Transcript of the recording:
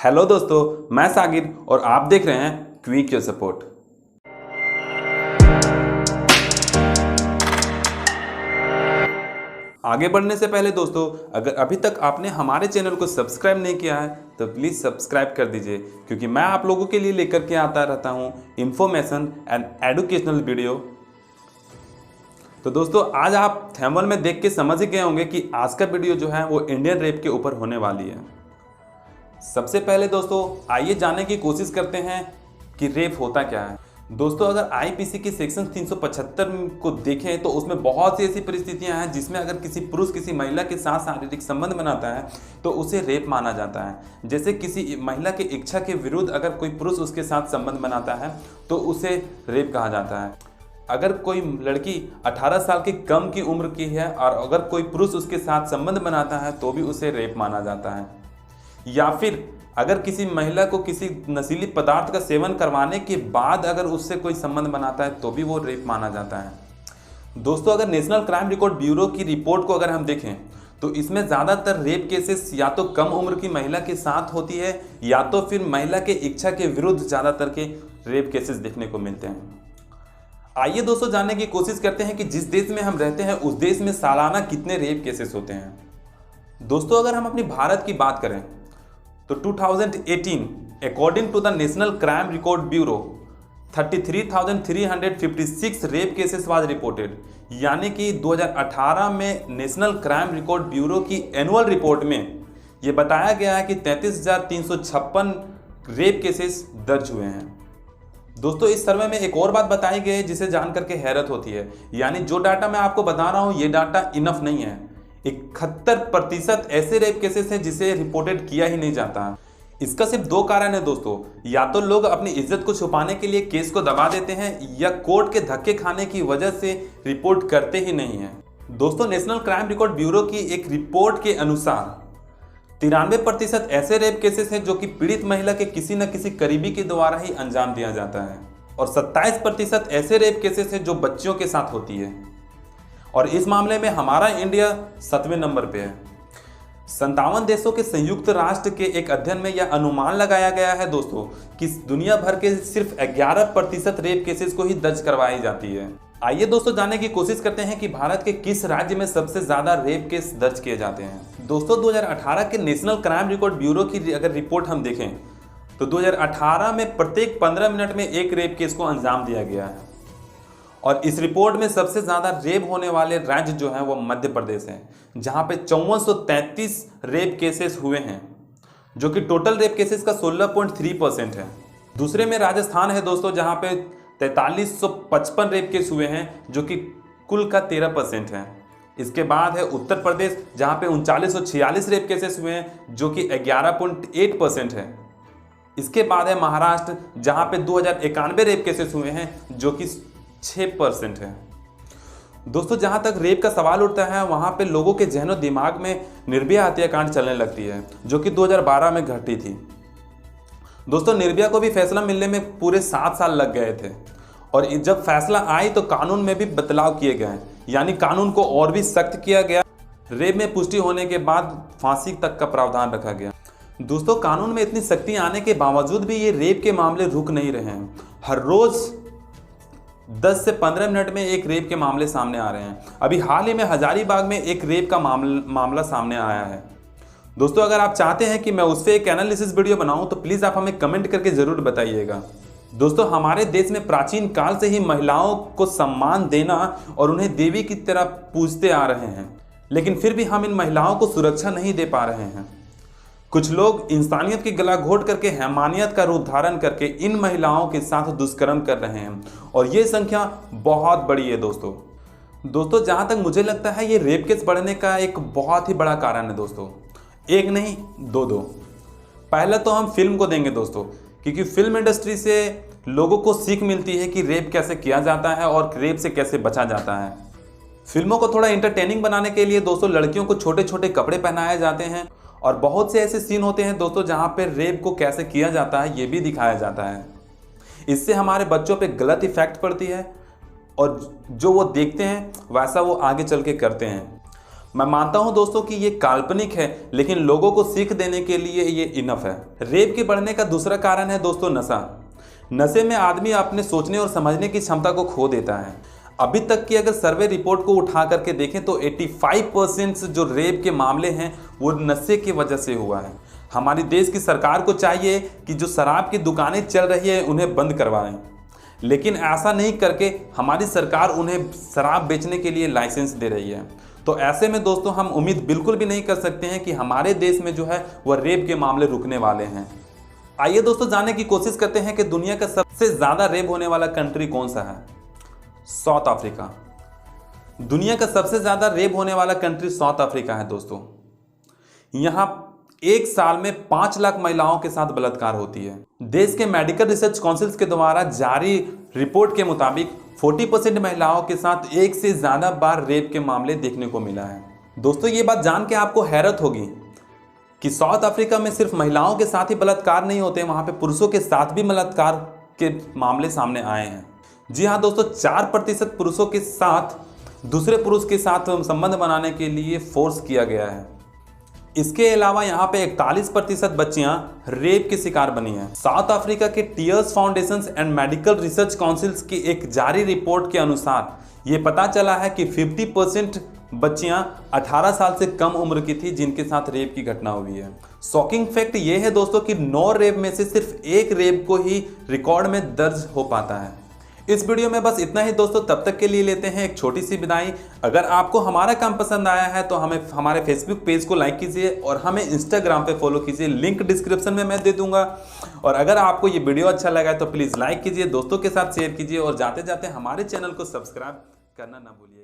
Hello दोस्तों, मैं सागिर और आप देख रहे हैं क्विक योर सपोर्ट। आगे बढ़ने से पहले दोस्तों, अगर अभी तक आपने हमारे चैनल को सब्सक्राइब नहीं किया है तो प्लीज़ सब्सक्राइब कर दीजिए, क्योंकि मैं आप लोगों के लिए लेकर के आता रहता हूं इंफॉर्मेशन एंड एजुकेशनल वीडियो। तो दोस्तों, आज आप थंबनेल में देख के समझ ही गए होंगे कि आज का वीडियो जो है वो इंडियन रेप के ऊपर होने वाली है। सबसे पहले दोस्तों, आइए जानने की कोशिश करते हैं कि रेप होता क्या है। दोस्तों, अगर आईपीसी की सेक्शन 375 को देखें तो उसमें बहुत सी ऐसी परिस्थितियां हैं जिसमें अगर किसी पुरुष किसी महिला के साथ शारीरिक संबंध बनाता है तो उसे रेप माना जाता है। जैसे किसी महिला की इच्छा के विरुद्ध अगर कोई पुरुष उसके साथ संबंध बनाता है तो उसे रेप कहा जाता है। अगर कोई लड़की 18 साल की कम की उम्र की है और अगर कोई पुरुष उसके साथ संबंध बनाता है तो भी उसे रेप माना जाता है। या फिर अगर किसी महिला को किसी नशीली पदार्थ का सेवन करवाने के बाद अगर उससे कोई संबंध बनाता है तो भी वो रेप माना जाता है। दोस्तों, अगर नेशनल क्राइम रिकॉर्ड ब्यूरो की रिपोर्ट को अगर हम देखें तो इसमें ज़्यादातर रेप केसेस या तो कम उम्र की महिला के साथ होती है या तो फिर महिला के इच्छा के विरुद्ध ज़्यादातर के रेप केसेस देखने को मिलते हैं। आइए दोस्तों, जानने की कोशिश करते हैं कि जिस देश में हम रहते हैं उस देश में सालाना कितने रेप केसेस होते हैं। दोस्तों, अगर हम अपनी भारत की बात करें तो 2018 according to the National Crime Record Bureau 33,356 rape cases was reported. यानी कि 2018 में नेशनल क्राइम रिकॉर्ड ब्यूरो की एनुअल रिपोर्ट में ये बताया गया है कि 33,356 रेप केसेस दर्ज हुए हैं। दोस्तों, इस सर्वे में एक और बात बताई गई है जिसे जान करके हैरत होती है। यानी जो डाटा मैं आपको बता रहा हूँ ये डाटा इनफ नहीं है। 71% ऐसे रेप केसेस हैं जिसे रिपोर्टेड किया ही नहीं जाता। इसका सिर्फ दो कारण है दोस्तों, या तो लोग अपनी इज्जत को छुपाने के लिए केस को दबा देते हैं या कोर्ट के धक्के खाने की वजह से रिपोर्ट करते ही नहीं है। दोस्तों, नेशनल क्राइम रिकॉर्ड ब्यूरो की एक रिपोर्ट के अनुसार 93% ऐसे रेप केसेस हैं जो कि पीड़ित महिला के किसी न किसी करीबी के द्वारा ही अंजाम दिया जाता है और 27% ऐसे रेप केसेस हैं जो बच्चियों के साथ होती है। और इस मामले में हमारा इंडिया 7वें नंबर पे है। 57 देशों के संयुक्त राष्ट्र के एक अध्ययन में यह अनुमान लगाया गया है दोस्तों कि दुनिया भर के सिर्फ 11% रेप केसेस को ही दर्ज करवाई जाती है। आइए दोस्तों, जानने की कोशिश करते हैं कि भारत के किस राज्य में सबसे ज्यादा रेप केस दर्ज किए जाते हैं। दोस्तों, 2018 के नेशनल क्राइम रिकॉर्ड ब्यूरो की अगर रिपोर्ट हम देखें तो 2018 में प्रत्येक 15 मिनट में एक रेप केस को अंजाम दिया गया है। और इस रिपोर्ट में सबसे ज़्यादा रेप होने वाले राज्य जो हैं वो मध्य प्रदेश हैं, जहां पे 5433 रेप केसेस हुए हैं, जो कि टोटल रेप केसेस का 16.3% है। दूसरे में राजस्थान है दोस्तों, जहां पे 4355 रेप केस हुए हैं, जो कि कुल का 13% है। इसके बाद है उत्तर प्रदेश, जहां पे 3946 रेप केसेस हुए हैं, जो कि 11.8% है। इसके बाद है महाराष्ट्र, जहां पे 2091 रेप केसेस हुए हैं, जो कि 6% है। दोस्तों, जहां तक रेप का सवाल उठता है वहां पे लोगों के जहनो दिमाग में निर्भया हत्याकांड चलने लगती है, जो कि 2012 में घटी थी। दोस्तों, निर्भया को भी फैसला मिलने में पूरे 7 साल लग गए थे और जब फैसला आई तो कानून में भी बदलाव किए गए, यानी कानून को और भी सख्त किया गया। रेप में पुष्टि होने के बाद फांसी तक का प्रावधान रखा गया। दोस्तों, कानून में इतनी सख्ती आने के बावजूद भी ये रेप के मामले रुक नहीं रहे हैं। हर रोज 10 से 15 मिनट में एक रेप के मामले सामने आ रहे हैं। अभी हाल ही में हजारीबाग में एक रेप का मामला सामने आया है। दोस्तों, अगर आप चाहते हैं कि मैं उस पर एक एनालिसिस वीडियो बनाऊं तो प्लीज़ आप हमें कमेंट करके ज़रूर बताइएगा। दोस्तों, हमारे देश में प्राचीन काल से ही महिलाओं को सम्मान देना और उन्हें देवी की तरह पूजते आ रहे हैं, लेकिन फिर भी हम इन महिलाओं को सुरक्षा नहीं दे पा रहे हैं। कुछ लोग इंसानियत की गला घोट करके हैवानियत का रूप धारण करके इन महिलाओं के साथ दुष्कर्म कर रहे हैं और ये संख्या बहुत बड़ी है दोस्तों, जहाँ तक मुझे लगता है ये रेप केस बढ़ने का एक बहुत ही बड़ा कारण है दोस्तों। एक नहीं दो। पहला तो हम फिल्म को देंगे दोस्तों, क्योंकि फिल्म इंडस्ट्री से लोगों को सीख मिलती है कि रेप कैसे किया जाता है और रेप से कैसे बचा जाता है। फिल्मों को थोड़ा इंटरटेनिंग बनाने के लिए दोस्तों लड़कियों को छोटे छोटे कपड़े पहनाए जाते हैं और बहुत से ऐसे सीन होते हैं दोस्तों जहाँ पे रेप को कैसे किया जाता है ये भी दिखाया जाता है। इससे हमारे बच्चों पे गलत इफेक्ट पड़ती है और जो वो देखते हैं वैसा वो आगे चल के करते हैं। मैं मानता हूं दोस्तों कि ये काल्पनिक है, लेकिन लोगों को सीख देने के लिए ये इनफ है। रेप के बढ़ने का दूसरा कारण है दोस्तों नशा। नशे में आदमी अपने सोचने और समझने की क्षमता को खो देता है। अभी तक की अगर सर्वे रिपोर्ट को उठा करके देखें तो 85% जो रेप के मामले हैं वो नशे की वजह से हुआ है। हमारी देश की सरकार को चाहिए कि जो शराब की दुकानें चल रही है उन्हें बंद करवाएं, लेकिन ऐसा नहीं करके हमारी सरकार उन्हें शराब बेचने के लिए लाइसेंस दे रही है। तो ऐसे में दोस्तों हम उम्मीद बिल्कुल भी नहीं कर सकते हैं कि हमारे देश में जो है वह रेप के मामले रुकने वाले हैं। आइए दोस्तों जानने की कोशिश करते हैं कि दुनिया का सबसे ज़्यादा रेप होने वाला कंट्री कौन सा है। South Africa. दुनिया का सबसे ज़्यादा रेप होने वाला कंट्री साउथ अफ्रीका है दोस्तों। यहाँ एक साल में 5 लाख महिलाओं के साथ बलात्कार होती है। देश के मेडिकल रिसर्च काउंसिल के द्वारा जारी रिपोर्ट के मुताबिक 40% महिलाओं के साथ एक से ज़्यादा बार रेप के मामले देखने को मिला है। दोस्तों ये बात जान के आपको हैरत होगी कि साउथ अफ्रीका में सिर्फ महिलाओं के साथ ही बलात्कार नहीं होते, वहाँ पे पुरुषों के साथ भी बलात्कार के मामले सामने आए हैं। जी हाँ दोस्तों, 4% पुरुषों के साथ दूसरे पुरुष के साथ संबंध बनाने के लिए फोर्स किया गया है। इसके अलावा यहाँ पे 41% बच्चियां रेप के शिकार बनी हैं। साउथ अफ्रीका के tears foundation and medical research councils की एक जारी रिपोर्ट के अनुसार ये पता चला है कि 50% बच्चियां 18 साल से कम उम्र की थी जिनके साथ रेप की घटना हुई है। शॉकिंग फैक्ट ये है दोस्तों कि 9 रेप में से सिर्फ 1 रेप को ही रिकॉर्ड में दर्ज हो पाता है। इस वीडियो में बस इतना ही दोस्तों, तब तक के लिए लेते हैं एक छोटी सी विदाई। अगर आपको हमारा काम पसंद आया है तो हमें हमारे फेसबुक पेज को लाइक कीजिए और हमें इंस्टाग्राम पे फॉलो कीजिए, लिंक डिस्क्रिप्शन में मैं दे दूंगा। और अगर आपको ये वीडियो अच्छा लगा है तो प्लीज़ लाइक कीजिए, दोस्तों के साथ शेयर कीजिए और जाते जाते हमारे चैनल को सब्सक्राइब करना ना भूलिए।